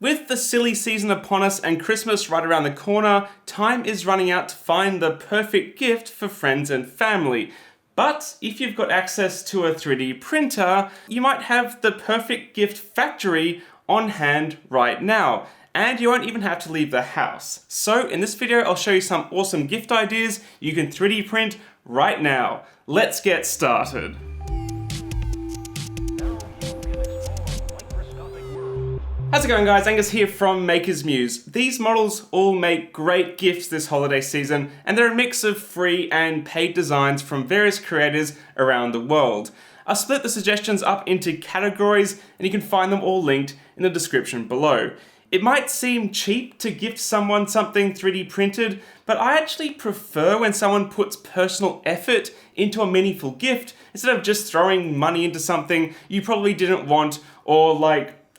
With the silly season upon us and Christmas right around the corner, time is running out to find the perfect gift for friends and family. But if you've got access to a 3D printer, you might have the perfect gift factory on hand right now. And you won't even have to leave the house. So in this video, I'll show you some awesome gift ideas you can 3D print right now. Let's get started. How's it going, guys? Angus here from Maker's Muse. These models all make great gifts this holiday season, and they're a mix of free and paid designs from various creators around the world. I've split the suggestions up into categories, and you can find them all linked in the description below. It might seem cheap to gift someone something 3D printed, but I actually prefer when someone puts personal effort into a meaningful gift instead of just throwing money into something you probably didn't want, or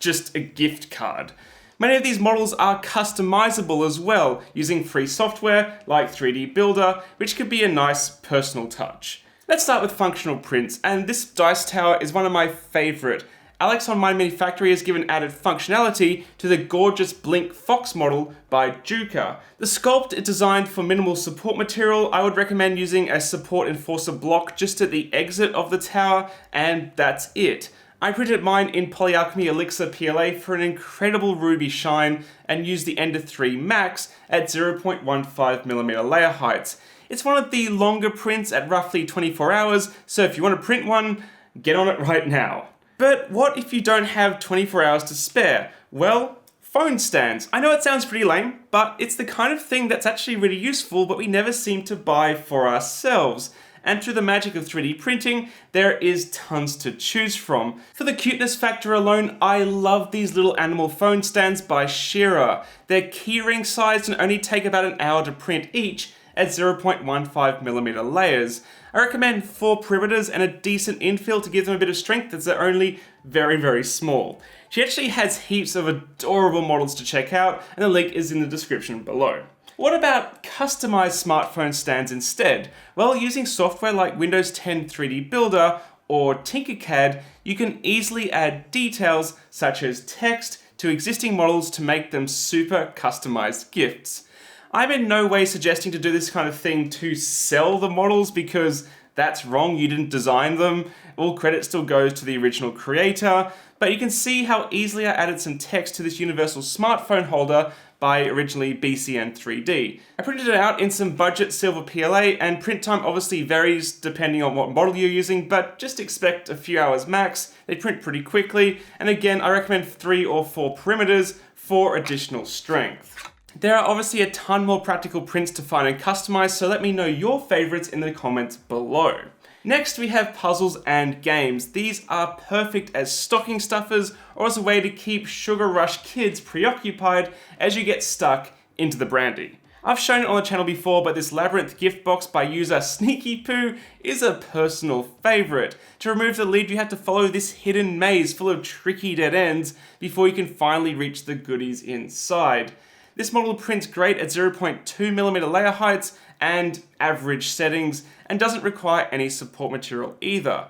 just a gift card. Many of these models are customizable as well, using free software like 3D Builder, which could be a nice personal touch. Let's start with functional prints, and this dice tower is one of my favorite. Alex on My Mini Factory has given added functionality to the gorgeous Blink Fox model by Juka. The sculpt is designed for minimal support material. I would recommend using a support enforcer block just at the exit of the tower, and that's it. I printed mine in Polyalchemy Elixir PLA for an incredible ruby shine and used the Ender 3 Max at 0.15mm layer heights. It's one of the longer prints at roughly 24 hours, so if you want to print one, get on it right now. But what if you don't have 24 hours to spare? Well, phone stands. I know it sounds pretty lame, but it's the kind of thing that's actually really useful, but we never seem to buy for ourselves. And through the magic of 3D printing, there is tons to choose from. For the cuteness factor alone, I love these little animal phone stands by Shearer. They're keyring sized and only take about an hour to print each at 0.15mm layers. I recommend 4 perimeters and a decent infill to give them a bit of strength as they're only very, very small. She actually has heaps of adorable models to check out, and the link is in the description below. What about customized smartphone stands instead? Well, using software like Windows 10 3D Builder or Tinkercad, you can easily add details such as text to existing models to make them super customized gifts. I'm in no way suggesting to do this kind of thing to sell the models because that's wrong, you didn't design them. All credit still goes to the original creator, but you can see how easily I added some text to this universal smartphone holder by originally BCN 3D. I printed it out in some budget silver PLA, and print time obviously varies depending on what model you're using, but just expect a few hours max. They print pretty quickly, and again, I recommend 3 or 4 perimeters for additional strength. There are obviously a ton more practical prints to find and customize, so let me know your favorites in the comments below. Next, we have puzzles and games. These are perfect as stocking stuffers or as a way to keep Sugar Rush kids preoccupied as you get stuck into the brandy. I've shown it on the channel before, but this Labyrinth gift box by user Sneaky Poo is a personal favorite. To remove the lid, you have to follow this hidden maze full of tricky dead ends before you can finally reach the goodies inside. This model prints great at 0.2mm layer heights and average settings, and doesn't require any support material either.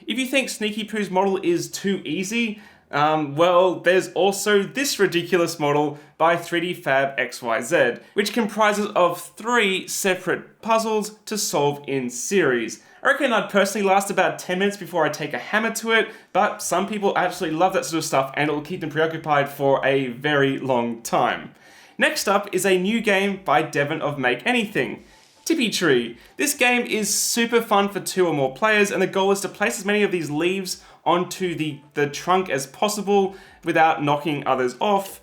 If you think Sneaky Poo's model is too easy, well, there's also this ridiculous model by 3D Fab XYZ, which comprises of 3 separate puzzles to solve in series. I reckon I'd personally last about 10 minutes before I take a hammer to it, but some people absolutely love that sort of stuff and it will keep them preoccupied for a very long time. Next up is a new game by Devon of Make Anything, Tippy Tree. This game is super fun for 2 or more players, and the goal is to place as many of these leaves onto the trunk as possible without knocking others off,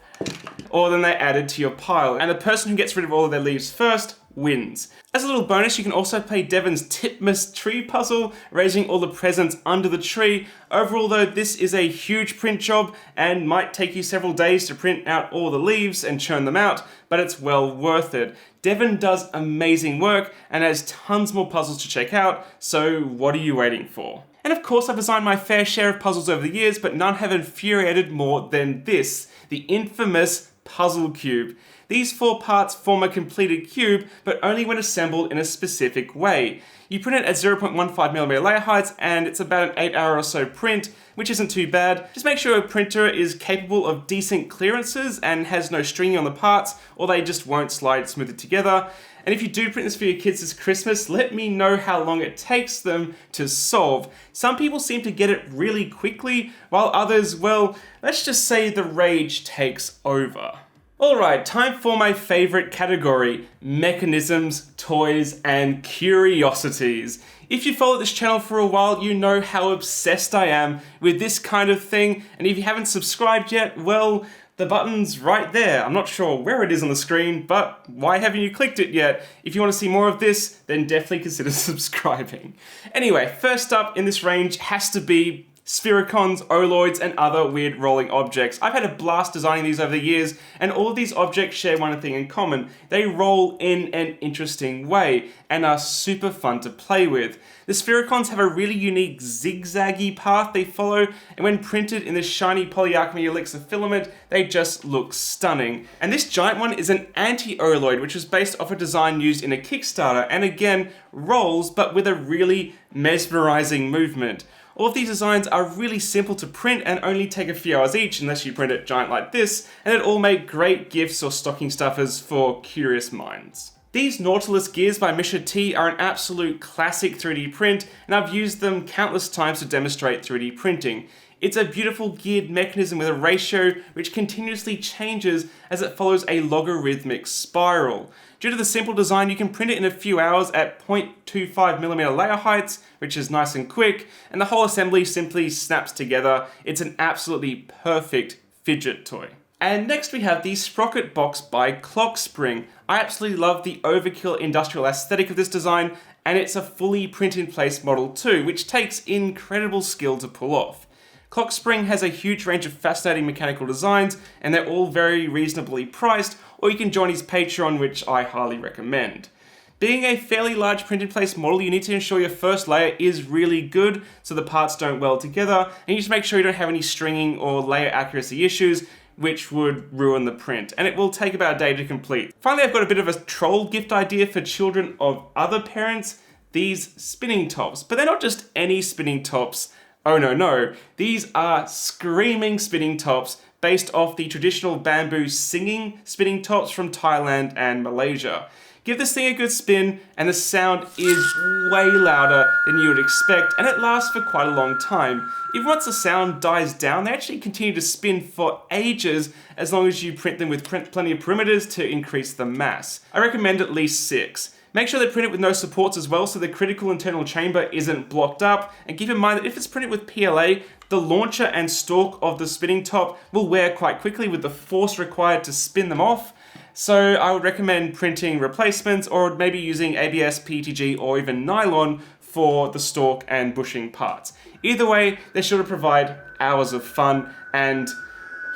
or then they're added to your pile, and the person who gets rid of all of their leaves first wins. As a little bonus, you can also play Devon's Tipmas tree puzzle, arranging all the presents under the tree. Overall though, this is a huge print job and might take you several days to print out all the leaves and churn them out, but it's well worth it. Devon does amazing work and has tons more puzzles to check out, so what are you waiting for? And of course, I've designed my fair share of puzzles over the years, but none have infuriated more than this, the infamous puzzle cube. These 4 parts form a completed cube, but only when assembled in a specific way. You print it at 0.15mm layer heights, and it's about an 8-hour or so print, which isn't too bad. Just make sure your printer is capable of decent clearances and has no stringing on the parts, or they just won't slide smoothly together. And if you do print this for your kids this Christmas, let me know how long it takes them to solve. Some people seem to get it really quickly, while others, well, let's just say the rage takes over. Alright, time for my favorite category, mechanisms, toys, and curiosities. If you follow this channel for a while, you know how obsessed I am with this kind of thing, and if you haven't subscribed yet, well, the button's right there. I'm not sure where it is on the screen, but why haven't you clicked it yet? If you want to see more of this, then definitely consider subscribing. Anyway, first up in this range has to be sphericons, oloids, and other weird rolling objects. I've had a blast designing these over the years, and all of these objects share one thing in common. They roll in an interesting way, and are super fun to play with. The sphericons have a really unique zigzaggy path they follow, and when printed in this shiny polyalchemy elixir filament, they just look stunning. And this giant one is an anti-oloid, which was based off a design used in a Kickstarter, and again, rolls, but with a really mesmerizing movement. All of these designs are really simple to print and only take a few hours each unless you print it giant like this, and it all make great gifts or stocking stuffers for curious minds. These Nautilus gears by Misha T are an absolute classic 3D print, and I've used them countless times to demonstrate 3D printing. It's a beautiful geared mechanism with a ratio which continuously changes as it follows a logarithmic spiral. Due to the simple design, you can print it in a few hours at 0.25mm layer heights, which is nice and quick, and the whole assembly simply snaps together. It's an absolutely perfect fidget toy. And next we have the Sprocket Box by Clockspring. I absolutely love the overkill industrial aesthetic of this design, and it's a fully print-in-place model too, which takes incredible skill to pull off. Clockspring has a huge range of fascinating mechanical designs, and they're all very reasonably priced, or you can join his Patreon, which I highly recommend. Being a fairly large print-in-place model, you need to ensure your first layer is really good so the parts don't weld together, and you just make sure you don't have any stringing or layer accuracy issues, which would ruin the print, and it will take about a day to complete. Finally, I've got a bit of a troll gift idea for children of other parents, these spinning tops. But they're not just any spinning tops. Oh no, these are screaming spinning tops based off the traditional bamboo singing spinning tops from Thailand and Malaysia. Give this thing a good spin, and the sound is way louder than you would expect, and it lasts for quite a long time. Even once the sound dies down, they actually continue to spin for ages, as long as you print them with plenty of perimeters to increase the mass. I recommend at least 6. Make sure they're printed with no supports as well, so the critical internal chamber isn't blocked up, and keep in mind that if it's printed with PLA, the launcher and stalk of the spinning top will wear quite quickly with the force required to spin them off. So I would recommend printing replacements, or maybe using ABS, PETG, or even nylon for the stalk and bushing parts. Either way, they're sure to provide hours of fun and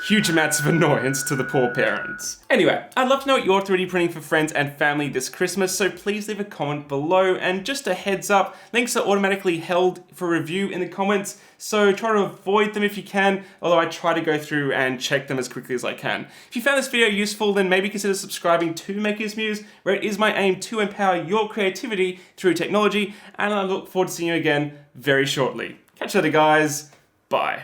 huge amounts of annoyance to the poor parents. Anyway, I'd love to know what you're 3D printing for friends and family this Christmas, so please leave a comment below. And just a heads up, links are automatically held for review in the comments, so try to avoid them if you can, although I try to go through and check them as quickly as I can. If you found this video useful, then maybe consider subscribing to Maker's Muse, where it is my aim to empower your creativity through technology, and I look forward to seeing you again very shortly. Catch you later, guys. Bye.